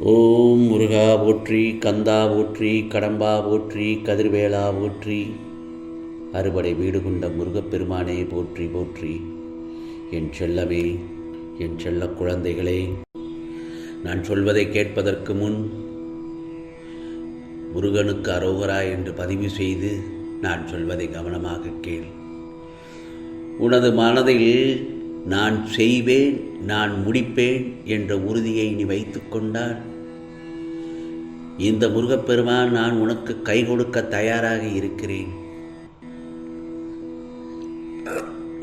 ஓம் முருகா போற்றி, கந்தா போற்றி, கடம்பா போற்றி, கதிர்வேலா போற்றி, அறுபடை வீடு கொண்ட முருகப்பெருமானே போற்றி போற்றி. என் செல்லமே, என் செல்ல குழந்தைகளே, நான் சொல்வதை கேட்பதற்கு முன் முருகனுக்கு அரோகரா என்று பதிவு செய்து நான் சொல்வதை கவனமாக கேள். உனது மனதில் நான் செய்வேன், நான் முடிப்பேன் என்ற உறுதியை நீ வைத்து கொண்டால் இந்த முருகப்பெருமான் நான் உனக்கு கை கொடுக்க தயாராக இருக்கிறேன்.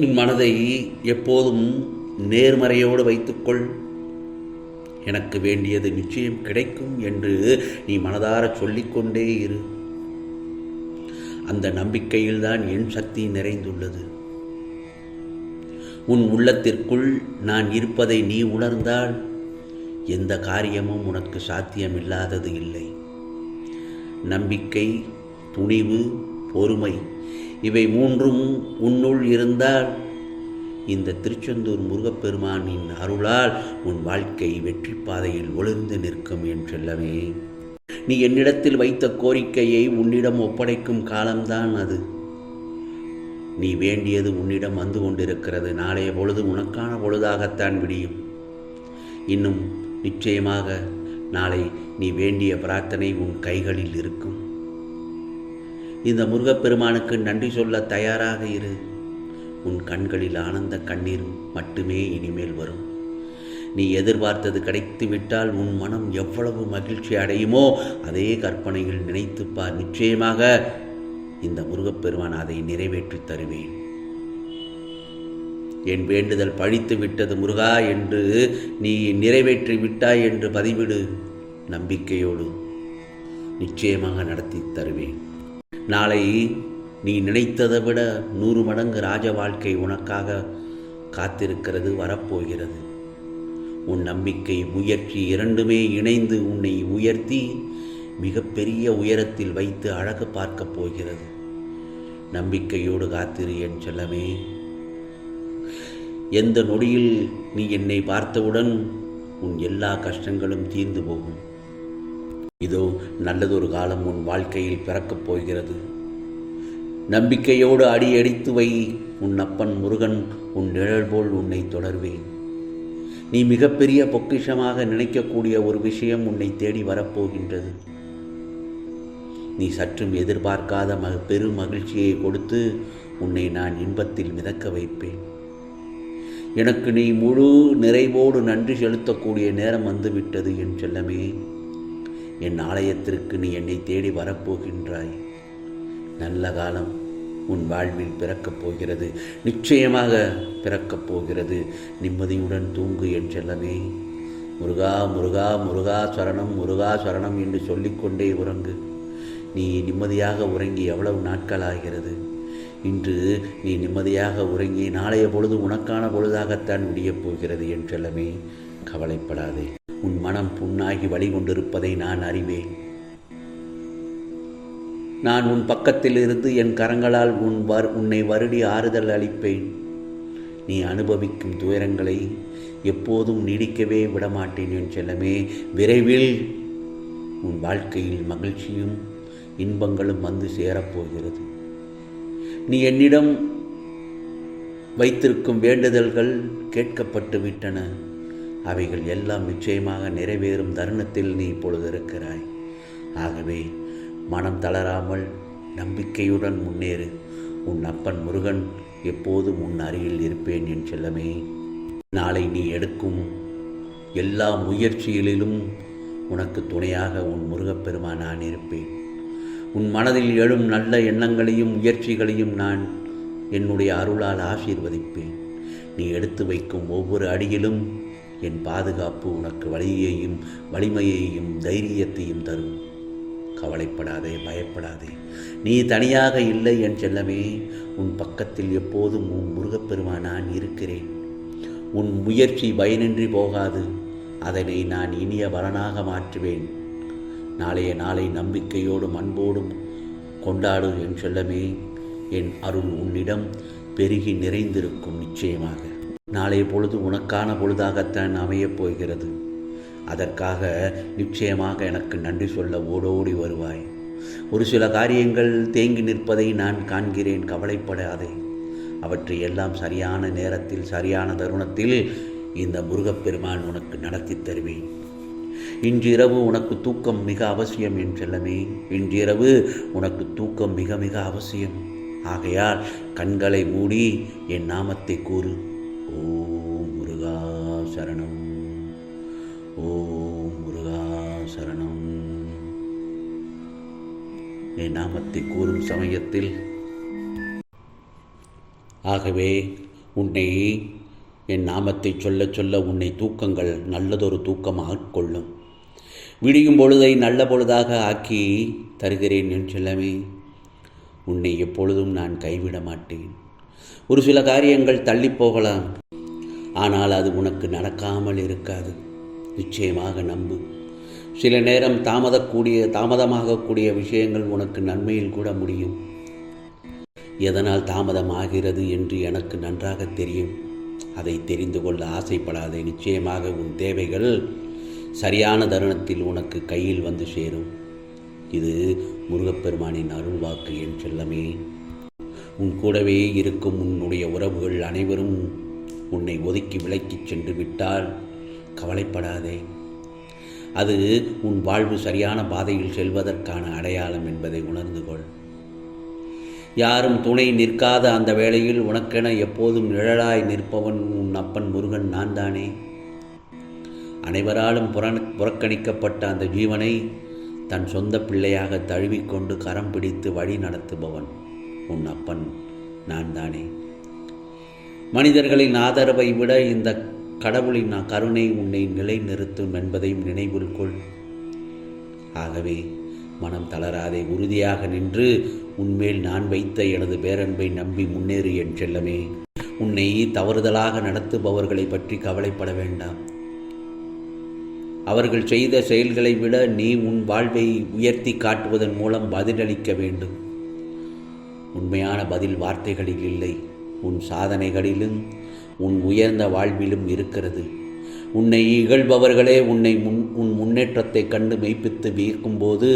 உன் மனதை எப்போதும் நேர்மறையோடு வைத்துக்கொள். எனக்கு வேண்டியது நிச்சயம் கிடைக்கும் என்று நீ மனதார சொல்லிக்கொண்டே இரு. அந்த நம்பிக்கையில்தான் என் சக்தி நிறைந்துள்ளது. உன் உள்ளத்திற்குள் நான் இருப்பதை நீ உணர்ந்தால் எந்த காரியமும் உனக்கு சாத்தியமில்லாதது இல்லை. நம்பிக்கை, துணிவு, பொறுமை இவை மூன்றும் உன்னுள் இருந்தால் இந்த திருச்செந்தூர் முருகப்பெருமானின் அருளால் உன் வாழ்க்கை வெற்றி பாதையில் ஒளிர்ந்து நிற்கும். என் செல்லமே, நீ என்னிடத்தில் வைத்த கோரிக்கையை உன்னிடம் ஒப்படைக்கும் காலம்தான் அது. நீ வேண்டியது உன்னிடம் வந்து கொண்டிருக்கிறது. நாளைய பொழுது உனக்கான பொழுதாகத்தான் விடியும். இன்னும் நிச்சயமாக நாளை நீ வேண்டிய பிரார்த்தனை உன் கைகளில் இருக்கும். இந்த முருகப்பெருமானுக்கு நன்றி சொல்ல தயாராக இரு. உன் கண்களில் ஆனந்த கண்ணீர் மட்டுமே இனிமேல் வரும். நீ எதிர்பார்த்தது கிடைத்துவிட்டால் உன் மனம் எவ்வளவு மகிழ்ச்சி அடையுமோ அதே கற்பனையில் நினைத்துப்பார். நிச்சயமாக இந்த முருகப்பெருமான் அதை நிறைவேற்றி தருவேன். என் வேண்டுதல் பழித்து விட்டது முருகா என்று நீ நிறைவேற்றி விட்டாய் என்று பதிவிடு. நம்பிக்கையோடு நிச்சயமாக நடத்தி தருவேன். நாளை நீ நினைத்ததை விட 100 மடங்கு ராஜ வாழ்க்கை உனக்காக காத்திருக்கிறது, வரப்போகிறது. உன் நம்பிக்கை, முயற்சி இரண்டுமே இணைந்து உன்னை உயர்த்தி மிகப்பெரிய உயரத்தில் வைத்து அழகு பார்க்கப் போகிறது. நம்பிக்கையோடு காத்திரு என் செல்லமே. எந்த நொடியில் நீ என்னை பார்த்தவுடன் உன் எல்லா கஷ்டங்களும் தீர்ந்து போகும். இதோ நல்லதொரு காலம் உன் வாழ்க்கையில் பிறக்கப் போகிறது. நம்பிக்கையோடு அடியெடுத்து வை. உன் அப்பன் முருகன் உன் நிழல் போல் உன்னை தொடர்வேன். நீ மிகப்பெரிய பொக்கிஷமாக நினைக்கக்கூடிய ஒரு விஷயம் உன்னை தேடி வரப்போகின்றது. நீ சற்றும் எதிர்பார்க்காத பெரும் மகிழ்ச்சியை கொடுத்து உன்னை நான் இன்பத்தில் மிதக்க வைப்பேன். எனக்கு நீ முழு நிறைவோடு நன்றி செலுத்தக்கூடிய நேரம் வந்துவிட்டது என் செல்லமே. என் ஆலயத்திற்கு நீ என்னை தேடி வரப்போகின்றாய். நல்ல காலம் உன் வாழ்வில் பிறக்கப் போகிறது. நிச்சயமாக பிறக்கப் போகிறது. நிம்மதியுடன் தூங்கு என் செல்லமே. முருகா முருகா முருகா சரணம், முருகா சரணம் என்று சொல்லிக்கொண்டே உறங்கு. நீ நிம்மதியாக உறங்கி எவ்வளவு நாட்கள் ஆகிறது. இன்று நீ நிம்மதியாக உறங்கி நாளைய பொழுது உனக்கான பொழுதாகத்தான் விடியப் போகிறது என் செல்லமே. கவலைப்படாதே. உன் மனம் புண்ணாகி வழி கொண்டிருப்பதை நான் அறிவேன். நான் உன் பக்கத்தில் இருந்து என் கரங்களால் உன்னை வருடி ஆறுதல் அளிப்பேன். நீ அனுபவிக்கும் துயரங்களை எப்போதும் நீடிக்கவே விடமாட்டேன் என் செல்லமே. விரைவில் உன் வாழ்க்கையில் மகிழ்ச்சியும் இன்பங்களும் வந்து சேரப்போகிறது. நீ என்னிடம் வைத்திருக்கும் வேண்டுதல்கள் கேட்கப்பட்டு விட்டன. அவைகள் எல்லாம் நிச்சயமாக நிறைவேறும் தருணத்தில் நீ இப்பொழுது இருக்கிறாய். ஆகவே மனம் தளராமல் நம்பிக்கையுடன் முன்னேறு. உன் அப்பன் முருகன் எப்போதும் உன் அருகில் இருப்பேன் என் செல்லமே. நாளை நீ எடுக்கும் எல்லா முயற்சிகளிலும் உனக்கு துணையாக உன் முருகப்பெருமான் நான் இருப்பேன். உன் மனதில் எழும் நல்ல எண்ணங்களையும் முயற்சிகளையும் நான் என்னுடைய அருளால் ஆசீர்வதிப்பேன். நீ எடுத்து வைக்கும் ஒவ்வொரு அடியிலும் என் பாதுகாப்பு உனக்கு வலியையும் வலிமையையும் தைரியத்தையும் தரும். கவலைப்படாதே, பயப்படாதே. நீ தனியாக இல்லை என் செல்லமே. உன் பக்கத்தில் எப்போதும் உன் முருகப்பெருமான் நான் இருக்கிறேன். உன் முயற்சி பயனின்றி போகாது. அதனை நான் இனிய பலனாக மாற்றுவேன். நாளைய நாளை நம்பிக்கையோடும் அன்போடும் கொண்டாடு என் செல்லமே. என் அருள் உன்னிடம் பெருகி நிறைந்திருக்கும். நிச்சயமாக நாளைய பொழுது உனக்கான பொழுதாகத்தான் அமையப் போகிறது. அதற்காக நிச்சயமாக எனக்கு நன்றி சொல்ல ஓடோடி வருவாய். ஒரு சில காரியங்கள் தேங்கி நிற்பதை நான் காண்கிறேன், கவலைப்படாதே. அவற்றை எல்லாம் சரியான நேரத்தில் சரியான தருணத்தில் இந்த முருகப்பெருமான் உனக்கு நடத்தி தருவேன். இன்றிரவு உனக்கு தூக்கம் மிக அவசியம் என் செல்லமே. இன்றிரவு உனக்கு தூக்கம் மிக மிக அவசியம். ஆகையால் கண்களை மூடி என் நாமத்தை கூறு. ஓம் முருகா சரணம், ஓம் முருகா சரணம். என் நாமத்தை கூறும் சமயத்தில் ஆகவே உன்னை என் நாமத்தை சொல்ல சொல்ல உன்னை தூக்கங்கள் நல்லதொரு தூக்கம் ஆட்கொள்ளும். விடியும் பொழுதை நல்ல பொழுதாக ஆக்கி தருகிறேன் என் செல்லமே. உன்னை எப்பொழுதும் நான் கைவிட மாட்டேன். ஒரு சில காரியங்கள் தள்ளி போகலாம், ஆனால் அது உனக்கு நடக்காமல் இருக்காது. நிச்சயமாக நம்பு. சில நேரம் தாமதமாகக்கூடிய விஷயங்கள் உனக்கு நன்மையில் கூட முடியும். எதனால் தாமதமாகிறது என்று எனக்கு நன்றாக தெரியும். அதை தெரிந்து கொள்ள ஆசைப்படாதே. நிச்சயமாக உன் தேவைகள் சரியான தருணத்தில் உனக்கு கையில் வந்து சேரும். இது முருகப்பெருமானின் அருள்வாக்கு என் செல்லமே. உன் கூடவே இருக்கும் உன்னுடைய உறவுகள் அனைவரும் உன்னை ஒதுக்கி விலக்கிச் சென்று விட்டால் கவலைப்படாதே. அது உன் வாழ்வு சரியான பாதையில் செல்வதற்கான அடையாளம் என்பதை உணர்ந்து கொள். யாரும் துணை நிற்காத அந்த வேளையில் உனக்கென எப்போதும் நிழலாய் நிற்பவன் உன் அப்பன் முருகன் நான் தானே. அனைவராலும் புறக்கணிக்கப்பட்ட அந்த ஜீவனை தன் சொந்த பிள்ளையாக தழுவிக்கொண்டு கரம் பிடித்து வழி நடத்துபவன் உன் அப்பன் நான் தானே. மனிதர்களின் ஆதரவை விட இந்த கடவுளின் கருணை உன்னை நிலைநிறுத்தும் என்பதையும் நினைவில் கொள். ஆகவே மனம் தளராதே. உறுதியாக நின்று உன்மேல் நான் வைத்த எனது பேரன்பை நம்பி முன்னேறு என் செல்லமே. உன்னை தவறுதலாக நடத்துபவர்களை பற்றி கவலைப்பட வேண்டாம். அவர்கள் செய்த செயல்களை விட நீ உன் வாழ்வை உயர்த்தி காட்டுவதன் மூலம் பதிலளிக்க வேண்டும். உண்மையான பதில் வார்த்தைகளில் இல்லை, உன் சாதனைகளிலும் உன் உயர்ந்த வாழ்விலும் இருக்கிறது. உன்னை இகழ்பவர்களே உன் முன்னேற்றத்தை கண்டு மெய்ப்பித்து வியக்கும்போது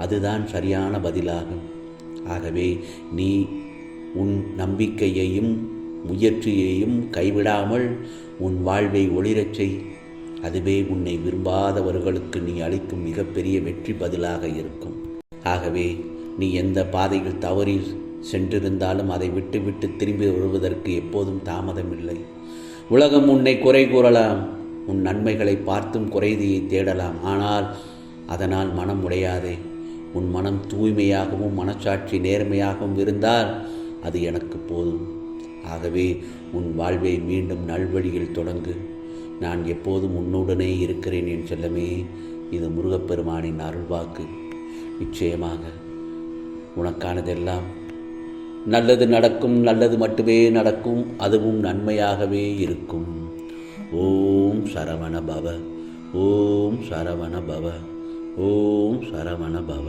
அதுதான் சரியான பதிலாகும். ஆகவே நீ உன் நம்பிக்கையையும் முயற்சியையும் கைவிடாமல் உன் வாழ்வை ஒளிரச் செய். அதுவே உன்னை விரும்பாதவர்களுக்கு நீ அளிக்கும் மிகப்பெரிய வெற்றி பதிலாக இருக்கும். ஆகவே நீ எந்த பாதையில் தவறி சென்றிருந்தாலும் அதை விட்டு திரும்பி வருவதற்கு எப்போதும் தாமதமில்லை. உலகம் உன்னை குறை கூறலாம், உன் நன்மைகளை பார்த்தும் குறைதியை தேடலாம். ஆனால் அதனால் மனம் உடையாதே. உன் மனம் தூய்மையாகவும் மனசாட்சி நேர்மையாகவும் இருந்தால் அது எனக்கு போதும். ஆகவே உன் வாழ்வை மீண்டும் நல்வழியில் தொடங்கு. நான் எப்போதும் உன்னுடனே இருக்கிறேன் என் செல்லமே. இது முருகப்பெருமானின் அருள்வாக்கு. நிச்சயமாக உனக்கானதெல்லாம் நல்லது நடக்கும், நல்லது மட்டுமே நடக்கும், அதுவும் நன்மையாகவே இருக்கும். ஓம் சரவண பவ, ஓம் சரவண பவ, ஓம் சரவண பவ.